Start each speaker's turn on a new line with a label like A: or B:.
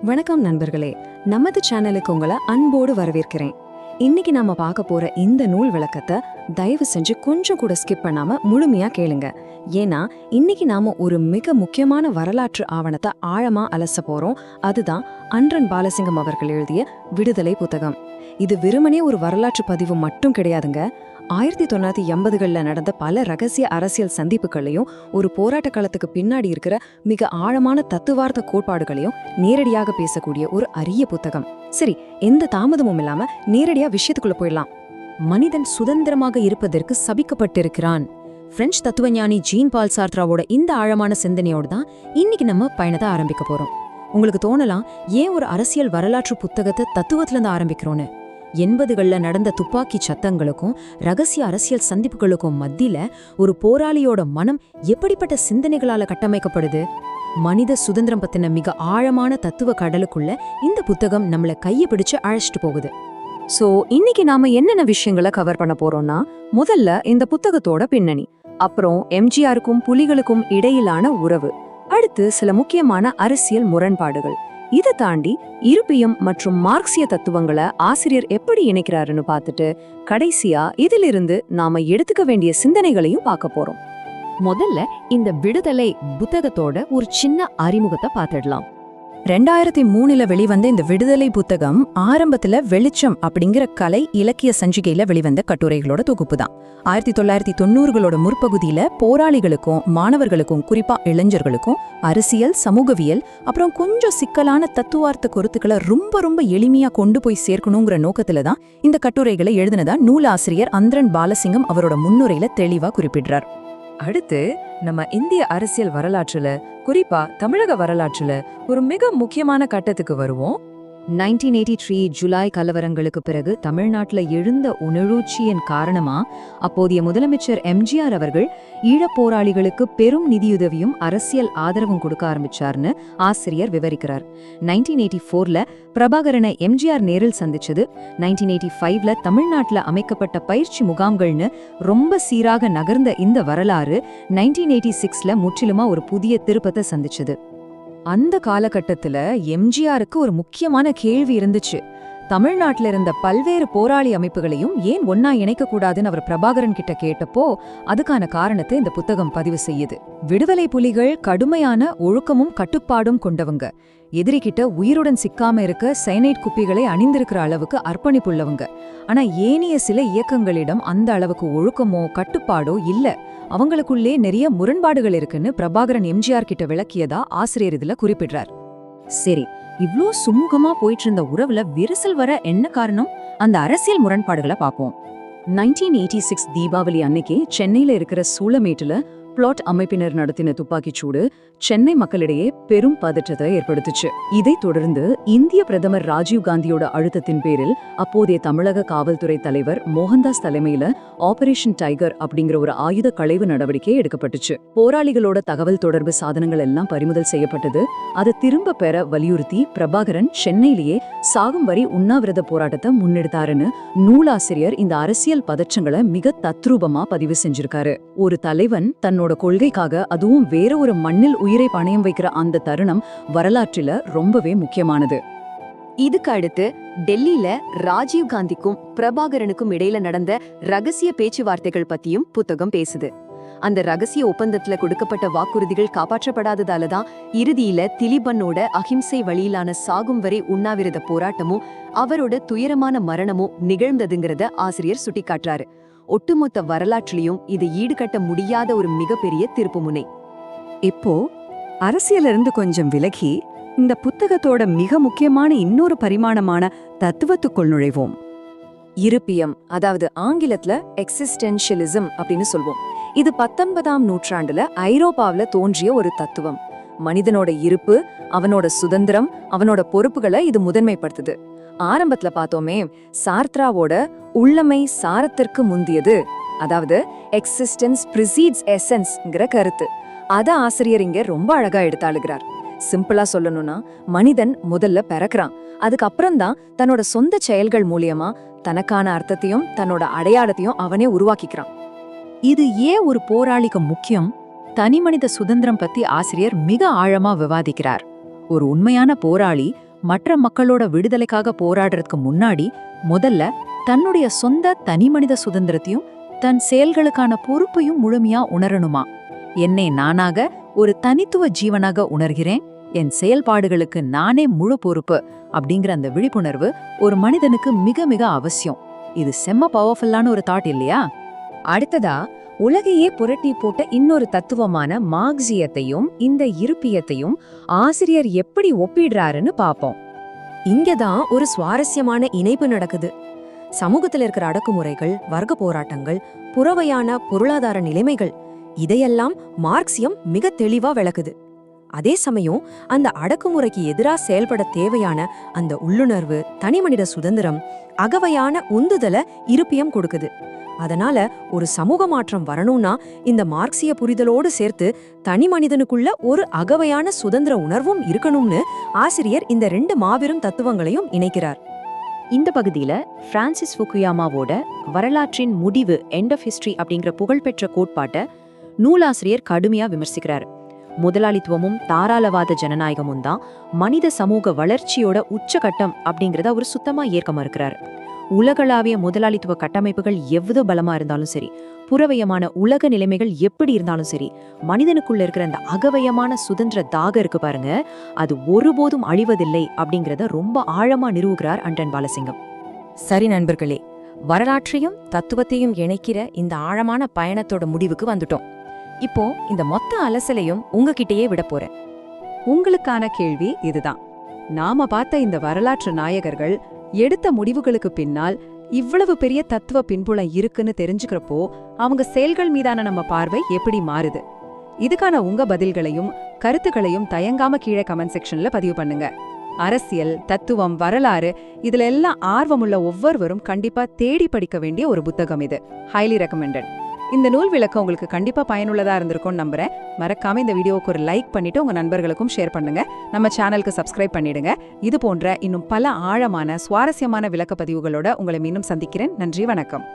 A: வணக்கம் நண்பர்களே, நமது சேனலுக்கு உங்களை அன்போடு வரவேற்கிறேன். இன்னைக்கு நாம பார்க்க போற இந்த நூல் விளக்கத்தை தயவு செஞ்சு கொஞ்சம் கூட ஸ்கிப் பண்ணாம முழுமையா கேளுங்க. ஏன்னா இன்னைக்கு நாம ஒரு மிக முக்கியமான வரலாற்று ஆவணத்தை ஆழமா அலச போறோம். அதுதான் அன்றன் பாலசிங்கம் அவர்கள் எழுதிய விடுதலை புத்தகம். இது வெறுமனே ஒரு வரலாற்று பதிவு மட்டும் கிடையாதுங்க. 1980களில் நடந்த பல ரகசிய அரசியல் சந்திப்புகளையும் ஒரு போராட்ட காலத்துக்கு பின்னாடி இருக்கிற மிக ஆழமான தத்துவார்த்த கோட்பாடுகளையும் நேரடியாக பேசக்கூடிய ஒரு அரிய புத்தகம். சரி, எந்த தாமதமும் இல்லாம நேரடியா விஷயத்துக்குள்ள போயிடலாம். மனிதன் சுதந்திரமாக இருப்பதற்கு சபிக்கப்பட்டிருக்கிறான். பிரெஞ்சு தத்துவஞானி ஜீன் பால் சார்த்ராவோட இந்த ஆழமான சிந்தனையோடு தான் இன்னைக்கு நம்ம பயணத்தை ஆரம்பிக்க போறோம். உங்களுக்கு தோணலாம், ஏன் ஒரு அரசியல் வரலாற்று புத்தகத்தை தத்துவத்துல இருந்து ஆரம்பிக்கிறோன்னு. 80களில் நடந்த துப்பாக்கி சத்தங்களுக்கும் ரகசிய அரசியல் சந்திப்புகளுக்கும் மத்தியில ஒரு போராளியோட மனம் எப்படிப்பட்ட சிந்தனைகளால கட்டமைக்கப்படுது? மனித சுதந்திரம் பத்தின மிக ஆழமான தத்துவ கடலுக்குள்ள இந்த புத்தகம் நம்மளை கையை பிடிச்சு அழைச்சிட்டு போகுது. சோ இன்னைக்கு நாம என்னென்ன விஷயங்களை கவர் பண்ண போறோம்னா, முதல்ல இந்த புத்தகத்தோட பின்னணி, அப்புறம் எம்ஜிஆருக்கும் புலிகளுக்கும் இடையிலான உறவு, அடுத்து சில முக்கியமான அரசியல் முரண்பாடுகள், இதை தாண்டி இருப்பியம் மற்றும் மார்க்சிய தத்துவங்களை ஆசிரியர் எப்படி இணைக்கிறாருன்னு பார்த்துட்டு கடைசியா இதிலிருந்து நாம எடுத்துக்க வேண்டிய சிந்தனைகளையும் பார்க்க போறோம். முதல்ல இந்த விடுதலை புத்தகத்தோட ஒரு சின்ன அறிமுகத்தை பார்த்துடலாம். 2003 வெளிவந்த இந்த விடுதலை புத்தகம் ஆரம்பத்துல வெளிச்சம் அப்படிங்கிற கலை இலக்கிய சஞ்சிகையில வெளிவந்த கட்டுரைகளோட தொகுப்பு தான். 1990களோட முற்பகுதியில போராளிகளுக்கும் மாணவர்களுக்கும், குறிப்பா இளைஞர்களுக்கும் அரசியல், சமூகவியல், அப்புறம் கொஞ்சம் சிக்கலான தத்துவார்த்த கருத்துக்களை ரொம்ப எளிமையா கொண்டு போய் சேர்க்கணுங்கிற நோக்கத்துல தான் இந்த கட்டுரைகளை எழுதினதா நூலாசிரியர் அன்றன் பாலசிங்கம் அவரோட முன்னுரையில தெளிவா குறிப்பிடுறார். அடுத்து நம்ம இந்திய அரசியல் வரலாற்றுல, குறிப்பா தமிழக வரலாற்றுல ஒரு மிக முக்கியமான கட்டத்துக்கு வருவோம். 1983 ஜூலை கலவரங்களுக்கு பிறகு தமிழ்நாட்டுல எழுந்த உணர்ச்சியின் காரணமா அப்போதைய முதலமைச்சர் எம்ஜிஆர் அவர்கள் ஈழப் போராளிகளுக்கு பெரும் நிதியுதவியும் அரசியல் ஆதரவும் கொடுக்க ஆரம்பிச்சார்னு ஆசிரியர் விவரிக்கிறார். 1984ல பிரபாகரனை எம்ஜிஆர் நேரில் சந்திச்சது, 1985ல தமிழ்நாட்டுல அமைக்கப்பட்ட பயிற்சி முகாம்கள்னு ரொம்ப சீராக நகர்ந்த இந்த வரலாறு 1986ல முற்றிலுமா ஒரு புதிய திருப்பத்தை சந்திச்சது. அந்த காலகட்டத்துல எம்ஜிஆருக்கு ஒரு முக்கியமான கேள்வி இருந்துச்சு. தமிழ்நாட்டில இருந்த பல்வேறு போராளி அமைப்புகளையும் ஏன் ஒன்னா இணைக்க கூடாதுன்னு அவர் பிரபாகரன் கிட்ட கேட்டப்போ அதுக்கான காரணத்தை இந்த புத்தகம் பதிவு செய்யுது. விடுதலை புலிகள் கடுமையான ஒழுக்கமும் கட்டுப்பாடும் கொண்டவங்க, எதிரிகிட்ட உயிருடன் சிக்காம இருக்க சைனைட் குப்பிகளை அணிந்திருக்கிற அளவுக்கு அர்ப்பணிப்புள்ளவங்க. ஆனா ஏனைய சில இயக்கங்களிடம் அந்த அளவுக்கு ஒழுக்கமோ கட்டுப்பாடோ இல்ல, அவங்களுக்குள்ளே நிறைய முரண்பாடுகள் இருக்குன்னு பிரபாகரன் எம்ஜிஆர் கிட்ட விளக்கியதா ஆசிரியர் இதுல குறிப்பிடுறார். சரி, இவ்ளோ சுமூகமா போயிட்டு இருந்த உறவுல விரிசல் வர என்ன காரணம்? அந்த அரசியல் முரண்பாடுகளை பார்ப்போம். 1986 தீபாவளி அன்னைக்கு சென்னையில இருக்கிற சூளமேட்டுல பிளாட் அமைப்பினர் நடத்தின துப்பாக்கிச்சூடு சென்னை மக்களிடையே பெரும் பதற்றத்தை ஏற்படுத்துச்சு. இதைத் தொடர்ந்து இந்திய பிரதமர் ராஜீவ் காந்தியோட அழுத்தத்தின் பேரில் அப்போதைய தமிழக காவல்துறை தலைவர் மோகன்தாஸ் தலைமையில ஆபரேஷன் டைகர் அப்படிங்கிற ஒரு ஆயுத களைவு நடவடிக்கை எடுக்கப்பட்டுச்சு. போராளிகளோட தகவல் தொடர்பு சாதனங்கள் எல்லாம் பறிமுதல் செய்யப்பட்டது. அதை திரும்ப பெற வலியுறுத்தி பிரபாகரன் சென்னையிலேயே சாகும் வரி உண்ணாவிரத போராட்டத்தை முன்னெடுத்தாருன்னு நூலாசிரியர் இந்த அரசியல் பதற்றங்களை மிக தத்ரூபமா பதிவு செஞ்சிருக்காரு. ஒரு தலைவன் தன்னோட கொள்கைக்காக, அதுவும் வேற ஒரு மண்ணில் உயிரை பணயம் வைக்கிற அந்த தருணம் வரலாற்றில ரொம்பவே முக்கியமானது. இதுக்கு அடுத்து டெல்லியில ராஜீவ் காந்திக்கும் பிரபாகரனுக்கும் இடையில நடந்த ரகசிய பேச்சுவார்த்தைகள் பத்தியும் புத்தகம் பேசுது. அந்த ரகசிய ஒப்பந்தத்துல கொடுக்கப்பட்ட வாக்குறுதிகள் காப்பாற்றப்படாததாலதான் இறுதியில திலீபனோட அஹிம்சை வழியிலான சாகும் வரை உண்ணாவிரத போராட்டமும் அவரோட துயரமான மரணமும் நிகழ்ந்ததுங்கிறத ஆசிரியர் சுட்டிக்காட்டுறாரு. ஒட்டுமொத்த வரலாற்றிலையும் இது ஈடுகட்ட முடியாத ஒரு மிகப்பெரிய திருப்புமுனை. இப்போ அரசியலிருந்து கொஞ்சம் விலகி இந்த புத்தகத்தோட மிக முக்கியமான இன்னொரு பரிமாணமான தத்துவத்துக்குள் நுழைவோம். இருப்பியம், அதாவது ஆங்கிலத்துல எக்ஸிஸ்டென்ஷியலிசம் அப்படின்னு சொல்வோம். இது 19ஆம் நூற்றாண்டுல ஐரோப்பாவில தோன்றிய ஒரு தத்துவம். மனிதனோட இருப்பு, அவனோட சுதந்திரம், அவனோட பொறுப்புகளை இது முதன்மைப்படுத்துது. ஆரம்பத்துல பார்த்தோமே, சார்த்ராவோட உள்ளமை சாரத்திற்கு முந்தியது, அதாவது எக்ஸிஸ்டன்ஸ் ப்ரிசீட்ஸ் எசன்ஸ்ங்கிற கருத்து, அத ஆசிரியர் இங்க ரொம்ப அழகா எடுத்தாளுகிறார். சிம்பிளா சொல்லணும்னா, மனிதன் முதல்ல பிறக்கிறான், அதுக்கப்புறம்தான் தன்னோட சொந்த செயல்கள் மூலியமா தனக்கான அர்த்தத்தையும் தன்னோட அடையாளத்தையும் அவனே உருவாக்கிக்கிறான். இது ஏன் ஒரு போராளிக்கு முக்கியம்? தனிமனித சுதந்திரம் பத்தி ஆசிரியர் மிக ஆழமா விவாதிக்கிறார். ஒரு உண்மையான போராளி
B: மற்ற மக்களோட விடுதலைக்காக போராடுறதுக்கு முன்னாடி முதல்ல தன்னுடைய சொந்த தனிமனித சுதந்திரத்தையும் தன் செயல்களுக்கான பொறுப்பையும் முழுமையா உணரணுமா. என்னை நானாக ஒரு தனித்துவ ஜீவனாக உணர்கிறேன், என் செயல்பாடுகளுக்கு நானே முழு பொறுப்பு அப்படிங்கிற அந்த விழிப்புணர்வு ஒரு மனிதனுக்கு மிக மிக அவசியம். இது செம்ம பவர்ஃபுல்லான ஒரு தாட் இல்லையா?
A: அடுத்ததா உலகையே புரட்டி போட்ட இன்னொரு தத்துவமான மார்க்சியத்தையும் இந்த இருப்பியத்தையும் ஆசிரியர் எப்படி ஒப்பிடுறாருன்னு பாப்போம். இங்கதான் ஒரு சுவாரஸ்யமான இணைப்பு நடக்குது. சமூகத்துல இருக்கிற அடக்குமுறைகள், வர்க்க போராட்டங்கள், புறவையான பொருளாதார நிலைமைகள், இதையெல்லாம் மார்க்சியம் மிக தெளிவா விளக்குது. அதே சமயம் அந்த அடக்குமுறைக்கு எதிரா செயல்பட தேவையான அந்த உள்ளுணர்வு, தனிமனித சுதந்திரம், அகவையான உந்துதல இருப்பியம் கொடுக்குது. அதனால ஒரு சமூக மாற்றம் வரணும்னா இந்த மார்க்சிய புரிதலோடு சேர்த்து தனி மனிதனுக்குள்ள ஒரு அகவையான சுதந்திர உணர்வும் இருக்கணும்னு ஆசிரியர் இந்த 2 மாபெரும் தத்துவங்களையும் இணைக்கிறார்.
B: இந்த பகுதியில பிரான்சிஸ் ஃபுகுயாமாவோட வரலாற்றின் முடிவு, எண்ட் ஆஃப் ஹிஸ்டரி அப்படிங்கிற புகழ்பெற்ற கோட்பாட்டை நூலாசிரியர் கடுமையா விமர்சிக்கிறார். முதலாளித்துவமும் தாராளவாத ஜனநாயகமும் தான் மனித சமூக வளர்ச்சியோட உச்சகட்டம் அப்படிங்கறத அவர் சுத்தமா ஏற்க மறுக்கிறார். உலகளாவிய முதலாளித்துவ கட்டமைப்புகள் எவ்வளவு பலமா இருந்தாலும் சரி, புறவயமான உலக நிலைமைகள் எப்படி இருந்தாலும் சரி, மனிதனுக்குள்ள இருக்கிற அந்த அகவயமான சுதந்திர தாக இருக்கு பாருங்க, அது ஒருபோதும் அழிவதில்லை அப்படிங்கறத ரொம்ப ஆழமா நிறுவுகிறார் அண்டன் பாலசிங்கம்.
A: சரி நண்பர்களே, வரலாற்றையும் தத்துவத்தையும் இணைக்கிற இந்த ஆழமான பயணத்தோட முடிவுக்கு வந்துட்டோம். இப்போ இந்த மொத்த அலசலையும் உங்ககிட்டயே விட போறேன்.
C: உங்களுக்கான கேள்வி இதுதான். நாம பார்த்த இந்த வரலாற்று நாயகர்கள் எடுத்த முடிவுகளுக்கு பின்னால் இவ்வளவு பெரிய தத்துவ பின்புலம் இருக்குன்னு தெரிஞ்சுக்கிறப்போ அவங்க செயல்கள் மீதான நம்ம பார்வை எப்படி மாறுது? இதுக்கான உங்க பதில்களையும் கருத்துக்களையும் தயங்காம கீழே கமெண்ட் செக்ஷன்ல பதிவு பண்ணுங்க. அரசியல், தத்துவம், வரலாறு இதுல எல்லாம் ஆர்வமுள்ள ஒவ்வொருவரும் கண்டிப்பா தேடி படிக்க வேண்டிய ஒரு புத்தகம் இது. Highly recommended. இந்த நூல் விளக்கம் உங்களுக்கு கண்டிப்பா பயனுள்ளதா இருந்திருக்கும்னு நம்புறேன். மறக்காம இந்த வீடியோவுக்கு ஒரு லைக் பண்ணிட்டு உங்க நண்பர்களுக்கும் ஷேர் பண்ணுங்க. நம்ம சேனலுக்கு சப்ஸ்கிரைப் பண்ணிடுங்க. இது போன்ற இன்னும் பல ஆழமான சுவாரஸ்யமான விளக்க பதிவுகளோட உங்களை மீண்டும் சந்திக்கிறேன். நன்றி, வணக்கம்.